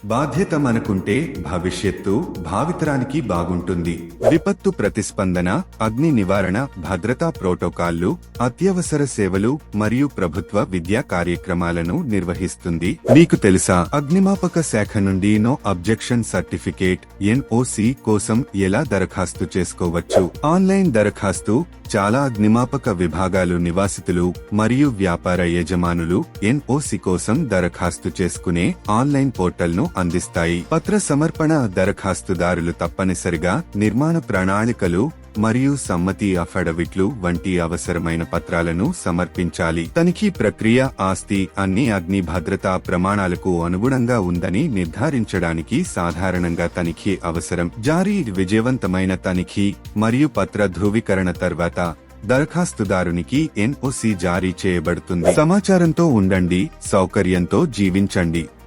బాధ్యత మనకుంటే భవిష్యత్తు భావితరానికి బాగుంటుంది. విపత్తు ప్రతిస్పందన, అగ్ని నివారణ, భద్రతా ప్రోటోకాల్లు, అత్యవసర సేవలు మరియు ప్రభుత్వ విద్యా కార్యక్రమాలను నిర్వహిస్తుంది. మీకు తెలుసా, అగ్నిమాపక శాఖ నుండి నో అబ్జెక్షన్ సర్టిఫికేట్ NOC కోసం ఎలా దరఖాస్తు చేసుకోవచ్చు? ఆన్లైన్ దరఖాస్తు. చాలా అగ్నిమాపక విభాగాలు నివాసితులు మరియు వ్యాపార యజమానులు NOC కోసం దరఖాస్తు చేసుకునే ఆన్లైన్ పోర్టల్ను అందిస్తాయి. పత్ర సమర్పణ. దరఖాస్తుదారులు తప్పనిసరిగా నిర్మాణ ప్రణాళికలు మరియు సమ్మతి అఫిడవిట్లు వంటి అవసరమైన పత్రాలను సమర్పించాలి. తనిఖీ ప్రక్రియ. ఆస్తి అన్ని అగ్ని భద్రతా ప్రమాణాలకు అనుగుణంగా ఉందని నిర్ధారించడానికి సాధారణంగా తనిఖీ అవసరం. జారీ. విజయవంతమైన తనిఖీ మరియు పత్ర ధృవీకరణ తర్వాత దరఖాస్తుదారునికి NOC జారీ చేయబడుతుంది. సమాచారంతో ఉండండి, సౌకర్యంతో జీవించండి.